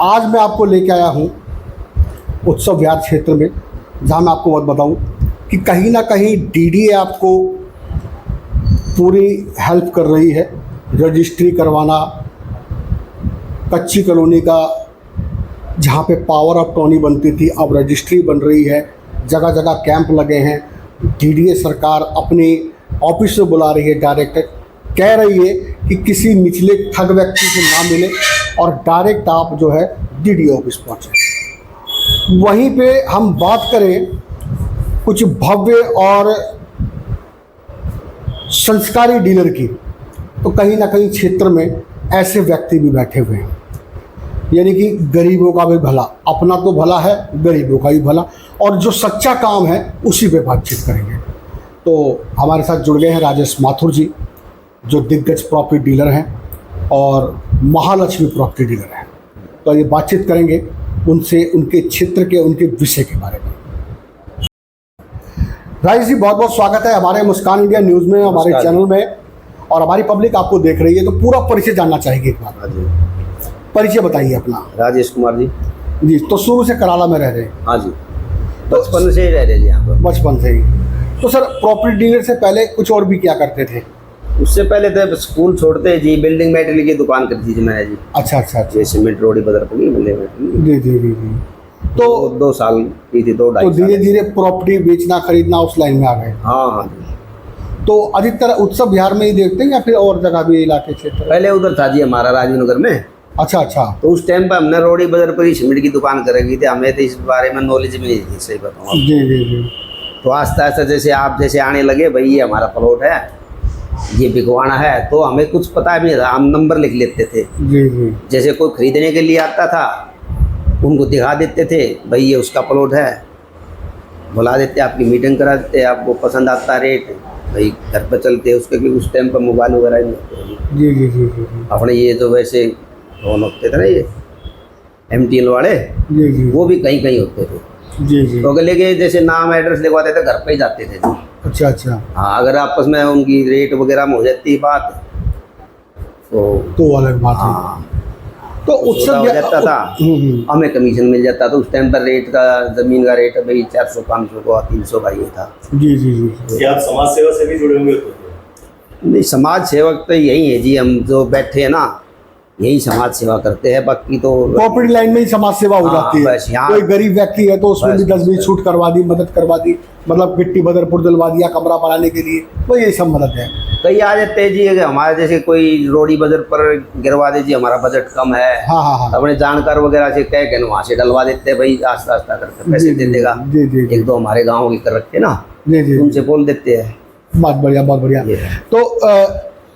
आज मैं आपको लेके आया हूँ उत्सव विहार क्षेत्र में, जहाँ मैं आपको बात बताऊँ कि कहीं ना कहीं डीडीए आपको पूरी हेल्प कर रही है। रजिस्ट्री करवाना, कच्ची कॉलोनी का जहाँ पे पावर ऑफ टर्नी बनती थी अब रजिस्ट्री बन रही है। जगह जगह कैंप लगे हैं। डीडीए सरकार अपने ऑफिस से बुला रही है, डायरेक्ट कह रही है कि किसी निचले ठग व्यक्ति से ना मिले और डायरेक्ट आप जो है डीडीए ऑफिस पहुँचे। वहीं पे हम बात करें कुछ भव्य और संस्कारी डीलर की, तो कहीं ना कहीं क्षेत्र में ऐसे व्यक्ति भी बैठे हुए हैं, यानी कि गरीबों का भी भला, अपना तो भला है, गरीबों का भी भला, और जो सच्चा काम है उसी पे बातचीत करेंगे। तो हमारे साथ जुड़ गए हैं राजेश माथुर जी, जो दिग्गज प्रॉपर्टी डीलर हैं और महालक्ष्मी प्रॉपर्टी डीलर हैं। तो ये बातचीत करेंगे उनसे, उनके क्षेत्र के, उनके विषय के बारे में। राजेश जी, बहुत बहुत स्वागत है हमारे मुस्कान इंडिया न्यूज़ में, हमारे चैनल में। और हमारी पब्लिक आपको देख रही है तो पूरा परिचय जानना चाहेगी एक बार। परिचय बताइए अपना। राजेश कुमार जी। जी, तो शुरू से कराला में रह रहे हैं? हाँ जी, बचपन से ही रह रहे जी यहाँ पर। बचपन से ही। तो सर, प्रॉपर्टी डीलर से पहले कुछ और भी क्या करते थे? उससे पहले तो स्कूल छोड़ते जी बिल्डिंग मटेरियल की दुकान करती थी मैंने जी। अच्छा अच्छा अच्छा। जैसे सीमेंट रोडी बदर पड़ी बिल्डिंग मटेरियल। जी जी जी जी। तो 2 साल की थी, 2 ढाई तो धीरे धीरे प्रॉपर्टी बेचना खरीदना उस लाइन में आ गए। हाँ हाँ जी। तो अधिकतर उत्सव बिहार में ही देखते हैं या फिर और जगह भी इलाके क्षेत्र? पहले उधर था जी हमारा राजीव नगर में। अच्छा अच्छा। तो उस टाइम पर हमने रोडी बदर पर ही सीमेंट की दुकान करेगी थी, हमें तो इस बारे में नॉलेज भी नहीं थी, सही बताऊँ। जी जी जी। तो आस्ते आस्ते जैसे आप जैसे आने लगे, भाई ये हमारा प्लॉट है, ये बिकवाना है, तो हमें कुछ पता भी नहीं था, हम नंबर लिख लेते थे। जी जी। जैसे कोई खरीदने के लिए आता था उनको दिखा देते थे, भाई ये उसका प्लॉट है, बुला देते, आपकी मीटिंग करा देते, आपको पसंद आता रेट, भाई घर पर चलते उसके, क्योंकि उस टाइम पर मोबाइल वगैरह नहीं होते। जी जी जी जी। अपने ये तो वैसे फोन होते थे ना, ये MTN वाले, जी जी। वो भी कहीं कहीं होते थे। जी जी। तो अगले के जैसे नाम एड्रेस लिखवाते थे, घर पे ही जाते थे जी। अच्छा अच्छा। हाँ, अगर आपस में उनकी रेट वगैरह में हो जाती बात तो अलग बात है। हाँ, तो उत्सव हो जाता था, हमें कमीशन मिल जाता था। उस टाइम पर रेट का, जमीन का रेट भाई 400 500 का 300 का ये था। जी जी जी। क्या आप समाज सेवा से भी जुड़े हुए? नहीं, समाज सेवक तो यही है जी, हम जो बैठे हैं ना यही समाज सेवा करते हैं, बाकी तो प्रॉपर्टी लाइन में ही समाज सेवा हो हाँ, जाती है। बस यहाँ कोई गरीब व्यक्ति है तो उसमें भी 10-20 छूट करवा दी, मदद करवा दी, मतलब गिट्टी बदरपुर दिलवा दिया कमरा बनाने के लिए, तो यही सब मदद है। कई आ जाते हैं जी, अगर हमारे जैसे कोई रोडी बजट पर गिरवा दे जी, हमारा बजट कम है, हाँ हाँ हाँ। अपने जानकार वगैरह से कह के वहाँ से डलवा देते हैं, भाई आस्ता आस्ता करके पैसे दे देगा। जी जी। 1-2 हमारे गाँव की कर रखे ना, जी जी। उनसे बोल देते हैं। बहुत बढ़िया बहुत बढ़िया। तो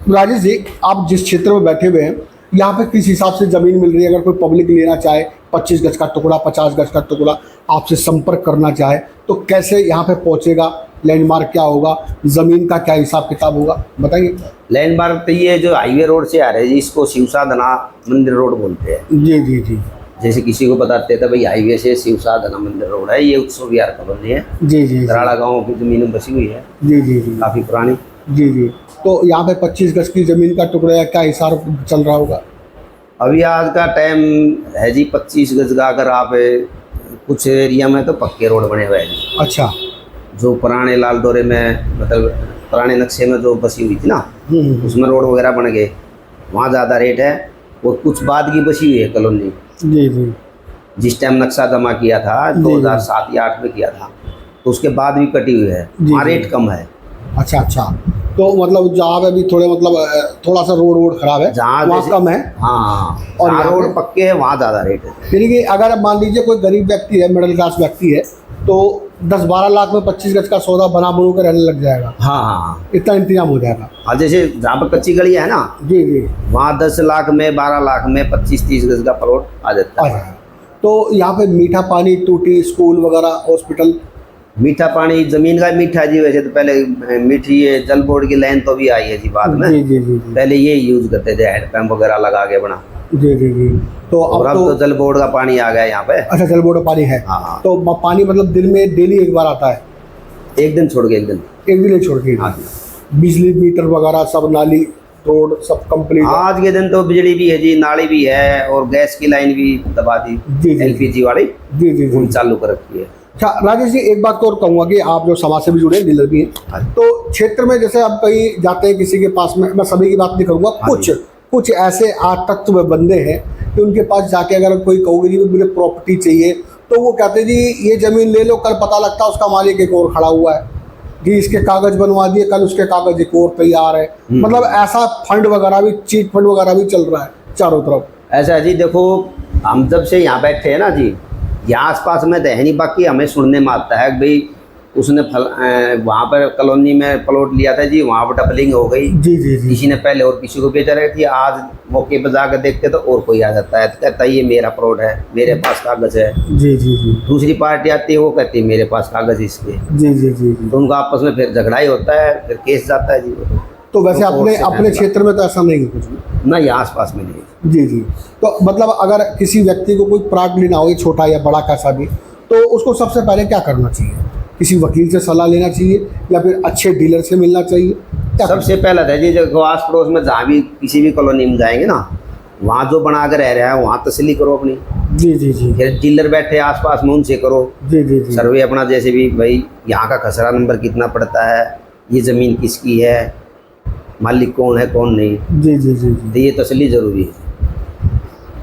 राजेश जी, आप जिस क्षेत्र में बैठे हुए हैं, यहाँ पे किस हिसाब से ज़मीन मिल रही है? अगर कोई पब्लिक लेना चाहे 25 गज का टुकड़ा, 50 गज का टुकड़ा, आपसे संपर्क करना चाहे तो कैसे यहाँ पे पहुँचेगा? लैंडमार्क क्या होगा? ज़मीन का क्या हिसाब किताब होगा, बताइए। लैंडमार्क तो ये जो हाईवे रोड से आ रहे हैं जी, इसको शिवसाधना मंदिर रोड बोलते हैं। जी जी जी। जैसे किसी को बताते थे भाई हाईवे से शिवसाधना मंदिर रोड है, ये उत्सव विहार का बन है। जी जी। कराड़ा गाँव की जमीन में बसी हुई है, जी जी जी। काफ़ी पुरानी। जी जी। तो यहाँ पे 25 गज की ज़मीन का टुकड़ा या क्या हिसाब चल रहा होगा? अभी आज का टाइम है जी 25 गज का, अगर आप कुछ एरिया में तो पक्के रोड बने हुए हैं। अच्छा। जो पुराने लाल दौरे में, मतलब पुराने नक्शे में जो बसी हुई थी ना, उसमें रोड वगैरह बन गए, वहाँ ज़्यादा रेट है। वो कुछ बाद की बसी हुई है कॉलोनी। जी जी। जिस टाइम नक्शा जमा किया था 2007 या 8 में किया था, तो उसके बाद भी कटी हुई है, वहाँ रेट कम है। अच्छा अच्छा। तो मतलब जहाँ पे भी थोड़े मतलब थोड़ा सा रोड खराब है, जहाँ वहाँ कम है। हाँ, और जहाँ रोड पक्के है वहाँ ज़्यादा रेट है। यानी कि अगर मान लीजिए कोई गरीब व्यक्ति है, मिडिल क्लास व्यक्ति है, तो 10-12 लाख में 25 गज का सौदा बना बनू कर रहने लग जाएगा। हाँ हाँ, इतना इंतजाम हो जाएगा। हाँ, जैसे जहाँ पर कच्ची गलियाँ है ना, जी जी, वहाँ 10 लाख में, 12 लाख में 25-30 गज का प्लॉट आ जाता है। तो यहाँ पे मीठा पानी, टूटी, स्कूल वगैरह, हॉस्पिटल? मीठा पानी जमीन का मीठा जी, वैसे तो पहले मीठी ये जल बोर्ड की लाइन तो भी आई है जी बाद में। जी जी जी। पहले ये यूज करते थे, हैंडपंप वगैरह लगा के बना। जी जी जी। तो अब तो जल बोर्ड का पानी आ गया यहाँ पे। अच्छा, जल बोर्ड पानी है। हाँ। तो पानी मतलब दिन में डेली एक बार आता है? एक दिन छोड़ के एक दिन। एक दिन छोड़ के? हाँ। बिजली मीटर वगैरह सब, नाली रोड सब कंप्लीट? आज के दिन तो बिजली भी है जी, नाली भी है और गैस की लाइन भी दबा दी, जी, जी। LPG वाली जी जी वो जी। चालू कर रखी है। अच्छा राजेश जी, एक बात तो और कहूँगा कि आप जो समाज से भी जुड़े हैं, डीलर भी हाँ हैं, जी। तो क्षेत्र में जैसे आप कहीं जाते हैं किसी के पास में, मैं सभी की बात नहीं करूँगा, हाँ कुछ जी। कुछ ऐसे आतत्व बंदे हैं कि उनके पास जाके अगर कोई कहोगे जी मुझे प्रॉपर्टी चाहिए, तो वो कहते हैं जी ये ज़मीन ले लो, कल पता लगता है उसका मालिक एक और खड़ा हुआ है जी, इसके कागज़ बनवा दिए, कल उसके कागज़ एक और तैयार है। मतलब ऐसा फंड वगैरह भी, चीट फंड वगैरह भी चल रहा है चारों तरफ। ऐसा है जी, देखो हम जब से यहाँ बैठे हैं ना जी, यहाँ आसपास में तो है नहीं, बाकी हमें सुनने में आता है कि भाई उसने वहाँ पर कॉलोनी में प्लॉट लिया था जी, वहाँ पर डबलिंग हो गई, जी जी जी। किसी ने पहले और किसी को बेचा रही थी, आज मौके पर जाकर देखते तो और कोई आ जाता है, तो कहता है ये मेरा प्लॉट है, मेरे पास कागज़ है। जी जी जी। दूसरी पार्टी आती है, वो कहती है मेरे पास कागज़ इसके, जी जी जी जी। तो उनका आपस में फिर झगड़ा ही होता है, फिर केस जाता है जी। तो वैसे तो अपने कोर्ट से अपने फैसला। क्षेत्र में तो ऐसा नहीं है कुछ भी? ना यहाँ आसपास में नहीं। जी जी। तो मतलब अगर किसी व्यक्ति को कोई प्लॉट लेना हो, छोटा या बड़ा कैसा भी, तो उसको सबसे पहले क्या करना चाहिए? किसी वकील से सलाह लेना चाहिए या फिर अच्छे डीलर से मिलना चाहिए? क्या सबसे पहला था जी, जो आस पड़ोस में जहाँ भी किसी भी कॉलोनी में जाएंगे ना, वहाँ जो बना कर रह रहा है वहाँ तसल्ली करो अपनी। जी जी जी। फिर डीलर बैठे आसपास में उनसे करो जी जी जी। सर्वे अपना, जैसे भी भाई यहाँ का खसरा नंबर कितना पड़ता है, ये ज़मीन किसकी है, मालिक कौन है कौन नहीं, जी जी जी जी। तो ये तसल्ली ज़रूरी है।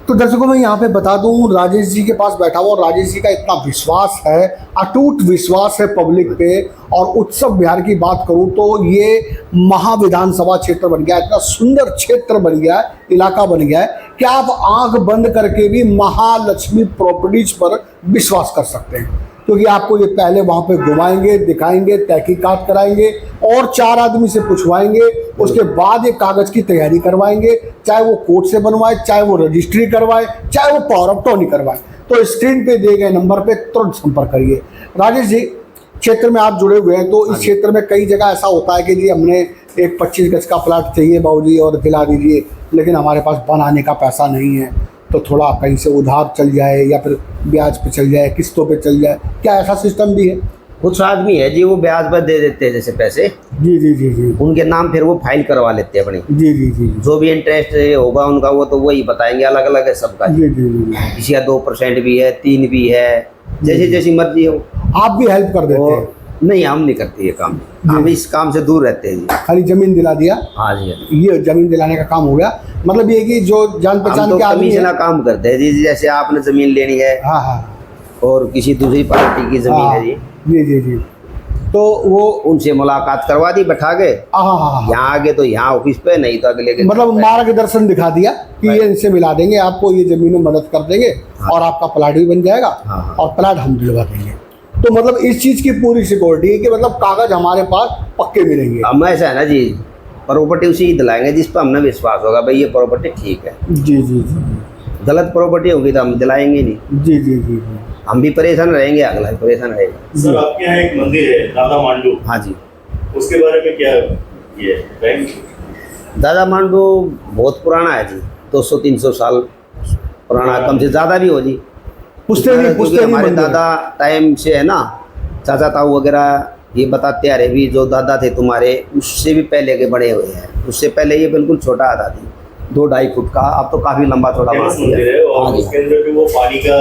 तो दर्शकों मैं यहाँ पे बता दूँ, राजेश जी के पास बैठा हुआ, और राजेश जी का इतना विश्वास है, अटूट विश्वास है पब्लिक पे। और उत्सव बिहार की बात करूँ तो ये महाविधानसभा क्षेत्र बन गया, इतना सुंदर क्षेत्र बन गया है, इलाका बन गया है कि आप आंख बंद करके भी महालक्ष्मी प्रॉपर्टीज पर विश्वास कर सकते हैं, क्योंकि आपको ये पहले वहाँ पे घुमाएंगे, दिखाएंगे, तहकीकात कराएंगे और 4 आदमी से पूछवाएंगे, उसके बाद ये कागज़ की तैयारी करवाएंगे, चाहे वो कोर्ट से बनवाए, चाहे वो रजिस्ट्री करवाए, चाहे वो पावर ऑफ अटॉर्नी करवाए। तो स्क्रीन पे दिए गए नंबर पे तुरंत संपर्क करिए। राजेश जी, क्षेत्र में आप जुड़े हुए हैं, तो इस क्षेत्र में कई जगह ऐसा होता है कि जी हमने एक 25 गज का प्लाट चाहिए बाबूजी और दिला दीजिए, लेकिन हमारे पास बनाने का पैसा नहीं है, तो थोड़ा कहीं से उधार चल जाए या फिर ब्याज पे चल जाए, किस्तों पे चल जाए, क्या ऐसा सिस्टम भी है? कुछ आदमी है जी वो ब्याज पर दे देते हैं जैसे पैसे, जी जी जी जी। उनके नाम फिर वो फाइल करवा लेते हैं अपनी, जी जी जी जो भी इंटरेस्ट होगा उनका वो तो वही बताएंगे, अलग अलग है सबका। जी जी जी। किसी का 2% भी है, 3 भी है, जैसी जैसी मर्जी हो। आप भी हेल्प कर देते हैं? और नहीं, हम नहीं करते ये काम, हम इस काम से दूर रहते हैं जी। खाली जमीन दिला दिया, हाँ जी, हाँ जी। ये जमीन दिलाने का काम हो गया, मतलब ये कि जो जान हम पहचान तो के आदमी कमीशन है। काम करते हैं जी, जैसे आपने जमीन लेनी है हाँ हाँ और किसी दूसरी पार्टी की जमीन हाँ। है जी, जी जी जी। तो वो उनसे मुलाकात करवा दी बैठा के, हाँ हाँ हाँ, यहाँ आगे तो यहाँ ऑफिस पे, नहीं तो अगले के मतलब घर पे। मार्गदर्शन दिखा दिया कि ये इनसे मिला देंगे आपको, ये जमीनों में मदद कर देंगे और आपका प्लाट भी बन जाएगा हाँ, हाँ। और प्लाट हम दिलवा देंगे। तो मतलब इस चीज़ की पूरी सिक्योरिटी है कि मतलब कागज हमारे पास पक्के मिलेंगे। हम ऐसा है ना जी, प्रॉपर्टी उसी ही दिलाएंगे जिस पर हमने विश्वास होगा भाई ये प्रॉपर्टी ठीक है। जी जी जी गलत प्रॉपर्टी होगी तो हम दिलाएंगे नहीं, जी जी जी जी। हम भी परेशान रहेंगे, अगला भी परेशाान रहेगा। सर आपके यहाँ एक मंदिर है राधा मांडू, हाँ जी, उसके बारे में क्या ये बैंक? दादा मांडू बहुत पुराना है जी, 200-300 साल पुराना, कम से ज़्यादा भी हो जी। पुश्तैनी क्योंकि पुश्तैनी हमारे मंदिर है। दादा टाइम से है ना, चाचा ताऊ वगैरह ये बताते आ रहे भी, जो दादा थे तुम्हारे उससे भी पहले के बड़े हुए हैं, उससे पहले ये बिल्कुल छोटा आता थी, 2-2.5 फुट का, अब तो काफ़ी लंबा चौड़ा बना फेमस मंदिर है दिया। और हाँ जी, उसके अंदर भी वो पानी का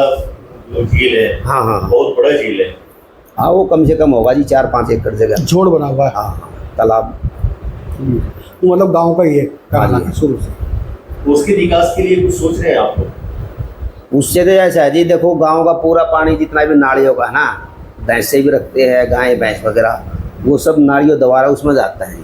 जो झील है, हाँ हाँ हाँ बहुत बड़ा झील है। हाँ, वो कम से कम होगा जी 4-5 एकड़ जगह। झोड़ बना हुआ है। हाँ, तालाब। तो मतलब गांव का ही है कराना हाँ जी। शुरू से। तो उसके विकास के लिए कुछ सोच रहे हैं आप लोग? उससे तो ऐसा है जी, देखो गांव का पूरा पानी जितना भी नालियों का है ना, भैंसे भी रखते हैं, गाय भैंस वगैरह, वो सब नालियों द्वारा उसमें जाता है।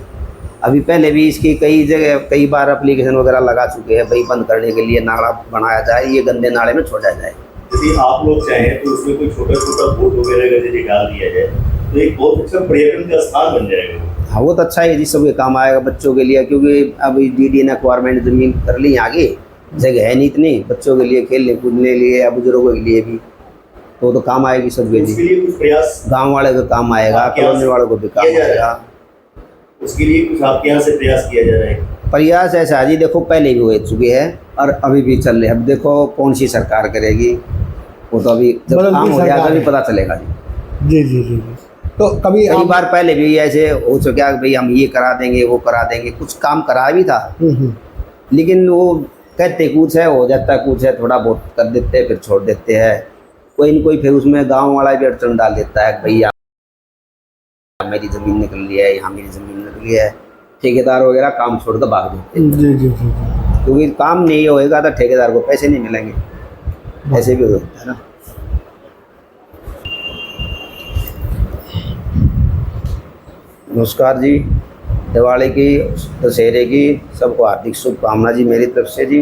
अभी पहले भी इसकी कई जगह कई बार एप्लीकेशन वगैरह लगा चुके हैं भाई बंद करने के लिए, नाला बनाया जाए, ये गंदे नाले में छोड़ा जाए। यदि आप लोग चाहें तो उसमें कोई छोटा छोटा बोट वगैरह का यदि डाल दिया जाए तो एक बहुत अच्छा पर्यटन का स्थान बन जाएगा। हाँ, वो तो अच्छा है जी, सबके काम आएगा बच्चों के लिए, क्योंकि अभी DD ने एक्वायरमेंट जमीन कर ली, आगे जगह है नहीं इतनी बच्चों के लिए खेलने कूदने लिए या बुजुर्गों के लिए भी, तो काम आएगी सबके उसके लिए। लिए कुछ प्रयास गांव वाले को काम आएगा, आपके यहाँ कॉलोनी वालों को भी काम किया जा रहा आएगा। उसके लिए कुछ आपके यहाँ से प्रयास किया जा रहा है? प्रयास ऐसा है जी, देखो पहले भी हो चुके हैं और अभी भी चल रहे हैं। अब देखो कौन सी सरकार करेगी, वो तो अभी जब बदलती काम हो गया सरकार तभी है। पता चलेगा जी। जी जी जी जी। तो कभी कई बार पहले भी ऐसे हो चुका कि भाई हम ये करा देंगे वो करा देंगे, कुछ काम करा भी था, लेकिन वो कहते कुछ है हो जाता कुछ है, थोड़ा बहुत कर देते हैं फिर छोड़ देते हैं। कोई न कोई फिर उसमें गांव वाला भी अड़चन डाल देता है कि भैया मेरी ज़मीन निकल रही है, यहाँ मेरी ज़मीन निकल रही है, ठेकेदार वगैरह काम छोड़ कर भाग देते हैं। जी जी जी क्योंकि काम नहीं होएगा तो ठेकेदार को पैसे नहीं मिलेंगे, ऐसे भी हो सकता है ना। नमस्कार जी, दिवाली की दशहरे की सबको हार्दिक शुभकामना जी मेरी तरफ से जी।